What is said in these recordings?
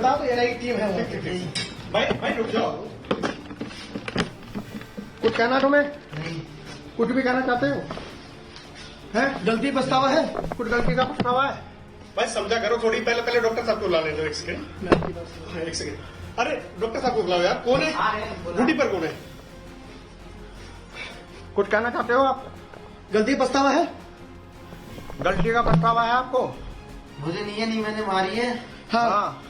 बताओ तो एनआई की टीम है वो। भाई रुक जाओ। कुछ कहना तुम्हें? कुछ भी कहना चाहते हो? है गलती पछतावा है? कुछ गलती का पछतावा है? भाई समझा करो थोड़ी। पहले डॉक्टर साहब को बुला लेते हो। एक सेकंड। एक सेकंड। अरे डॉक्टर साहब को बुलाओ यार। कौन है ड्यूटी पर? कौन है? कुछ कहना चाहते हो आप? गलती पछतावा है? गलती का पछतावा है आपको? मुझे नहीं है, नहीं मैंने मारी है। हाँ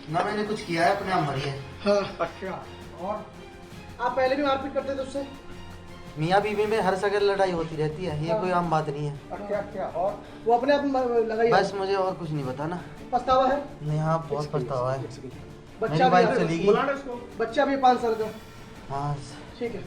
ना मैंने कुछ किया है, अपने आप मरी है। हाँ। अच्छा। और आप पहले भी मारपीट करते थे उससे? मियाँ बीवी में हर जगह लड़ाई होती रहती है, ये कोई आम बात नहीं है। अच्छा अच्छा। और वो अपने आप लगाई? बस मुझे और कुछ नहीं बताना। पछतावा है? नहीं, हाँ बहुत पछतावा है। बच्चा मेरी वाइफ चली गई। बच्चा भी 5 साल का? हाँ ठीक है।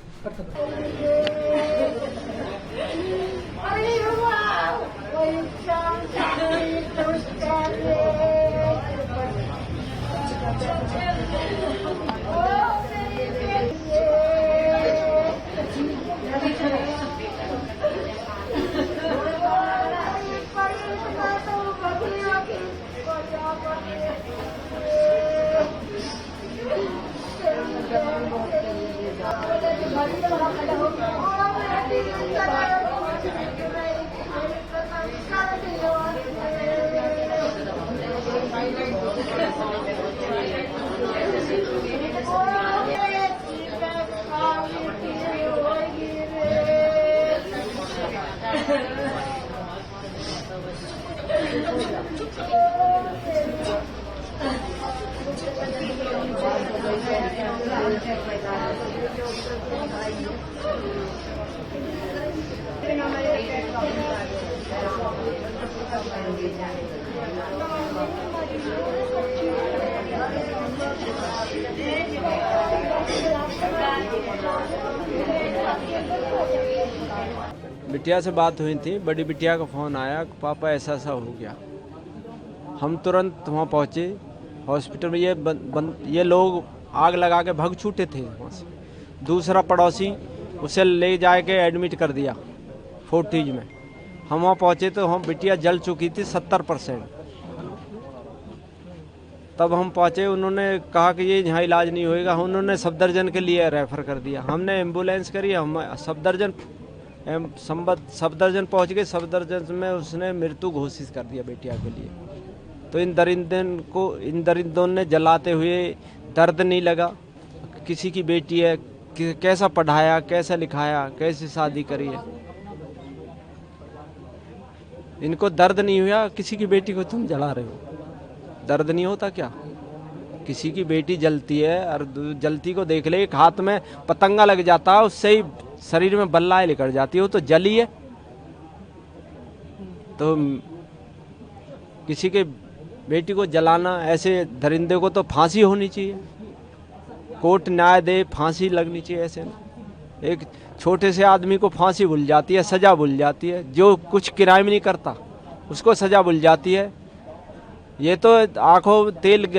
बिटिया से बात हुई थी। बड़ी बिटिया का फ़ोन आया कि पापा ऐसा ऐसा हो गया। हम तुरंत वहाँ पहुँचे हॉस्पिटल में। ये लोग आग लगा के भाग छूटे थे वहाँ से। दूसरा पड़ोसी उसे ले जाके एडमिट कर दिया फोर्टीज में। हम वहाँ पहुँचे तो हम बिटिया जल चुकी थी 70%। तब हम पहुँचे, उन्होंने कहा कि ये यहाँ इलाज नहीं होएगा। उन्होंने सफदरजंग के लिए रेफ़र कर दिया। हमने एम्बुलेंस करी, हम सफदरजंग पहुँच गए। सफदरजंग में उसने मृत्यु घोषित कर दिया बेटिया के लिए। तो इन दरिंदों ने जलाते हुए दर्द नहीं लगा। किसी की बेटी है, कैसा पढ़ाया, कैसा लिखाया, कैसे शादी करी है। इनको दर्द नहीं हुआ। किसी की बेटी को तुम जला रहे हो, दर्द नहीं होता क्या? किसी की बेटी जलती है और जलती को देख ले, एक हाथ में पतंगा लग जाता है, उससे ही शरीर में बल्लाएं निकल जाती है। वो तो जली है। तो किसी के बेटी को जलाना, ऐसे दरिंदे को तो फांसी होनी चाहिए। कोर्ट न्याय दे, फांसी लगनी चाहिए। ऐसे एक छोटे से आदमी को फांसी भूल जाती है, सजा भूल जाती है। जो कुछ क्राइम नहीं करता उसको सजा भूल जाती है। ये तो आंखों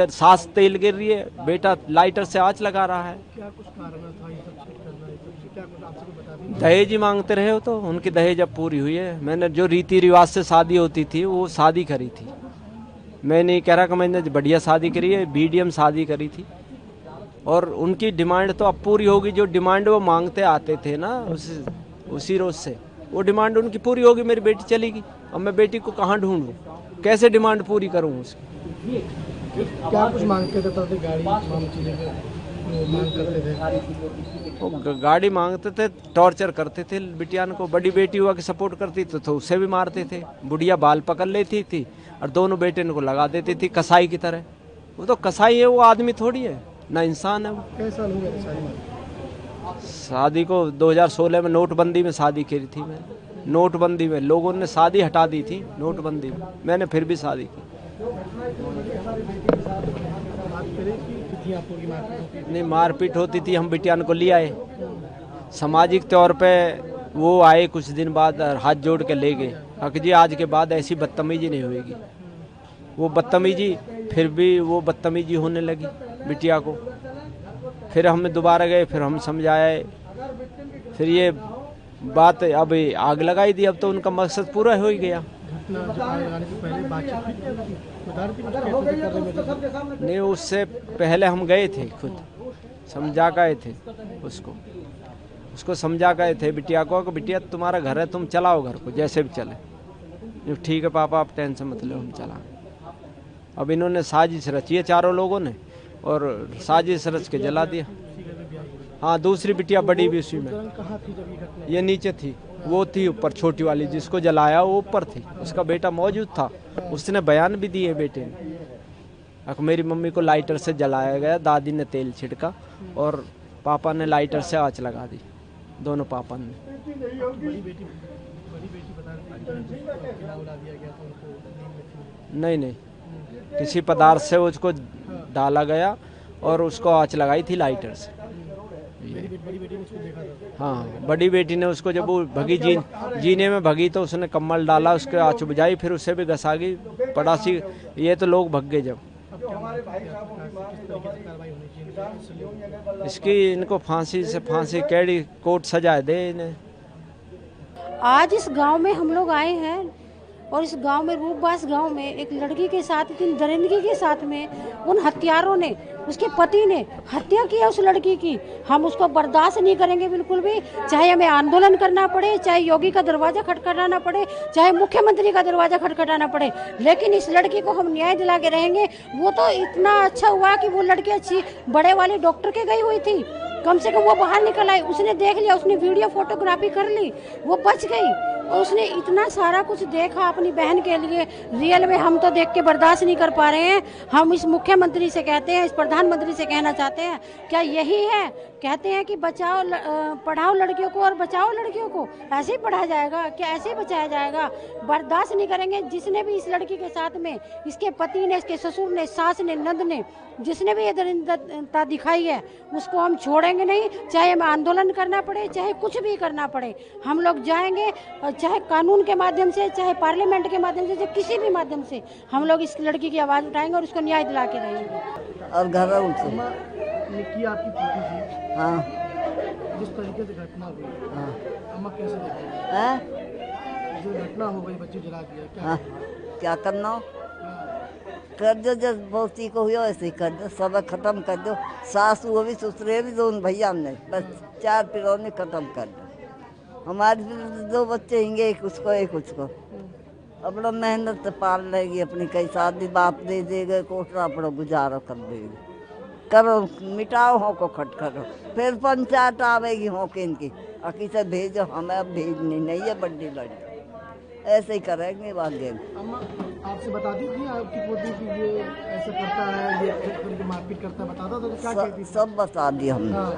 सांस तेल गिर रही है, बेटा लाइटर से आंच लगा रहा है। क्या कुछ कारण था ये सब सेट करना? ये सब क्या कुछ आपसे बता दें? दहेज ही मांगते रहे हो तो उनकी दहेज अब पूरी हुई है। मैंने जो रीति रिवाज से शादी होती थी वो शादी करी थी। मैं नहीं कह रहा कि मैंने बढ़िया शादी करी है, मीडियम शादी करी थी। और उनकी डिमांड तो अब पूरी होगी। जो डिमांड वो मांगते आते थे ना उसी रोज से, वो डिमांड उनकी पूरी होगी। मेरी बेटी चलेगी। अब मैं बेटी को कहाँ ढूंढूं, कैसे डिमांड पूरी करूं उसकी? क्या कुछ मांगते थे? गाड़ी मांग करते थे? गाड़ी मांगते थे, टॉर्चर करते थे बिटियान को। बड़ी बेटी हुआ कि सपोर्ट करती तो उसे भी मारते थे। बुढ़िया बाल पकड़ लेती थी और दोनों बेटे को लगा देती थी कसाई की तरह। वो तो कसाई है, वो आदमी थोड़ी है, ना इंसान है वो। कैसा हो गया शादी को 2016 में नोटबंदी में शादी की थी मैं। नोटबंदी में लोगों ने शादी हटा दी थी, नोटबंदी में मैंने फिर भी शादी की। नहीं, मारपीट होती थी। हम बिटियान को ले आए सामाजिक तौर पे। वो आए कुछ दिन बाद, हाथ जोड़ के ले गए। कि जी आज के बाद ऐसी बदतमीजी नहीं होगी। वो बदतमीजी, फिर भी वो बदतमीजी होने लगी बिटिया को। फिर हम दोबारा गए, फिर हम समझाए, फिर ये बात अब आग लगाई दी। अब तो उनका मकसद पूरा हो ही गया। घटना लगाने से पहले बातचीत हुई थी आपकी? बता रही थी कुछ कैसे कर रहे हैं? नहीं, उससे पहले हम गए थे, खुद समझा गए थे उसको समझा गए थे बिटिया को कि बिटिया तुम्हारा घर है, तुम चलाओ घर को जैसे भी चले। जो ठीक है पापा, आप टेंशन मत लो, हम चला। अब इन्होंने साजिश रची है चारों लोगों ने, और साजिश रच के जला दिया। हाँ, दूसरी बिटिया बड़ी भी उसी में, कहाँ थी जब ये घटना? ये नीचे थी, वो थी ऊपर, छोटी वाली जिसको जलाया वो ऊपर थी, उसका बेटा मौजूद था, उसने बयान भी दिए बेटे ने। मेरी मम्मी को लाइटर से जलाया गया, दादी ने तेल छिड़का और पापा ने लाइटर से आँच लगा दी, दोनों पापा ने। बड़ी बेटी बता रही थी खिला दिया गया था उनको? नहीं, किसी पदार्थ से उसको डाला गया और उसको आँच लगाई थी लाइटर से। बड़ी बेटी ने उसको देखा था? हाँ, बड़ी बेटी ने उसको, जब वो भगी जीने में भगी तो उसने कम्बल डाला, उसके आँच बुझाई, फिर उसे भी घसा गई पड़ासी। ये तो लोग भग गए जब। इसकी इनको फांसी कैडी कोर्ट सजा दे इन्हें। आज इस गांव में हम लोग आए हैं और इस गांव में रूपबास गांव में एक लड़की के साथ, इतनी दरिंदगी के साथ में उन हत्यारों ने, उसके पति ने हत्या किया उस लड़की की। हम उसको बर्दाश्त नहीं करेंगे बिल्कुल भी, चाहे हमें आंदोलन करना पड़े, चाहे योगी का दरवाजा खटखटाना पड़े, चाहे मुख्यमंत्री का दरवाजा खटखटाना पड़े, लेकिन इस लड़की को हम न्याय दिला के रहेंगे। वो तो इतना अच्छा हुआ कि वो लड़की अच्छी बड़े वाले डॉक्टर के गई हुई थी, कम से कम वो बाहर निकल आई, उसने देख लिया, उसने वीडियो फोटोग्राफी कर ली, वो बच गई। और उसने इतना सारा कुछ देखा अपनी बहन के लिए, रियल में हम तो देख के बर्दाश्त नहीं कर पा रहे हैं। हम इस मुख्यमंत्री से कहते हैं, इस प्रधानमंत्री से कहना चाहते हैं, क्या यही है? कहते हैं कि बचाओ, पढ़ाओ लड़कियों को और बचाओ लड़कियों को, ऐसे ही पढ़ाया जाएगा क्या? ऐसे ही बचाया जाएगा? बर्दाश्त नहीं करेंगे। जिसने भी इस लड़की के साथ में, इसके पति ने, इसके ससुर ने, सास ने, नंद ने, जिसने भी ये दरिंदता दिखाई है, उसको हम छोड़ेंगे नहीं, चाहे हमें आंदोलन करना पड़े, चाहे कुछ भी करना पड़े, हम लोग जाएंगे। चाहे कानून के माध्यम से, चाहे पार्लियामेंट के माध्यम से, चाहे किसी भी माध्यम से हम लोग इस लड़की की आवाज़ उठाएंगे और उसको न्याय दिला के रहेंगे। और घर निक्की आपकी पोती थी, हाँ जिस तरीके से घटना हुई, हाँ अम्मा कैसे देखी? हैं? जो घटना हो गई, बच्ची जला दिया, क्या? हाँ, क्या करना हो? कर दो, जब बहुती को हुआ ऐसे ही कर दो, सब खत्म कर दो। सास वो भी ससुरे भी, दोनों भैया ने, बस 4 पिरौने खत्म कर दो। हमारे भी 2 बच्चे हिंगे, एक उसको एक उसको। अपना मेहनत से पाल लेगी अपनी, कई शादी बाप दे देगा, कोठरा अपना गुजारा कर देगी। करो, मिटाओ हो को खट करो, फिर पंचायत आवेगी हो के इनकी, अकी से भेजो, हमें अब भेजनी नहीं है बड्डी लड़ी, ऐसे ही करेंगे भाग्य। अम्मा आपसे बता दी थी आपकी पोती कि ये ऐसा करता है, ये करके मारपीट करता है, बताता था तो क्या कहती थी? सब बता दिया हमने। हाँ,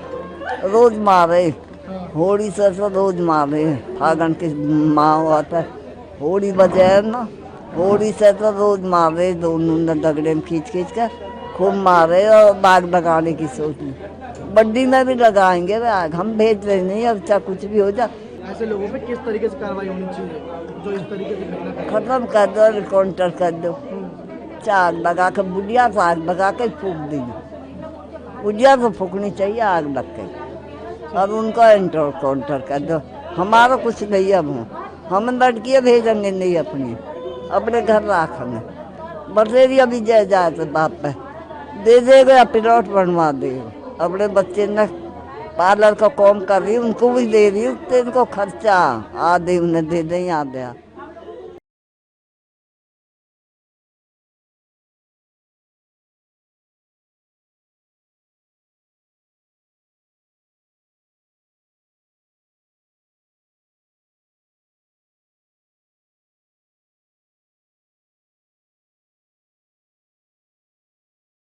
रोज मारे, हाँ, होली से तो रोज मारे। फागन की माँ होता है, होली बजे ना, होली से तो रोज मारे, दोनों दगड़े में खींच के खूब मारे और बाग लगाने की सोच में। बड्डी में भी लगाएंगे बाग, हम भेज रहे नहीं, अब चाहे कुछ भी हो जाए। ऐसे लोगों पे किस तरीके से कार्रवाई होनी चाहिए जो इस तरीके से घटना करे? खत्म कर दो, रिकाउंटर कर दो, चार लगा के, बुढ़िया से आग लगा के फूक दीजिए, बुढ़िया तो फूकनी चाहिए आग लग के, और उनका काउंटर कर दो। हमारा कुछ नहीं, अब हम लड़कियाँ भेजेंगे नहीं, अपने घर रखेंगे। बसेरिया भी जाए तो बाप पे दे देगा, प्लॉट बनवा देगा। अपने बच्चे ने पार्लर का काम कर रही, उनको भी दे रही, इनको खर्चा आधे उन्हें दे दें, आधे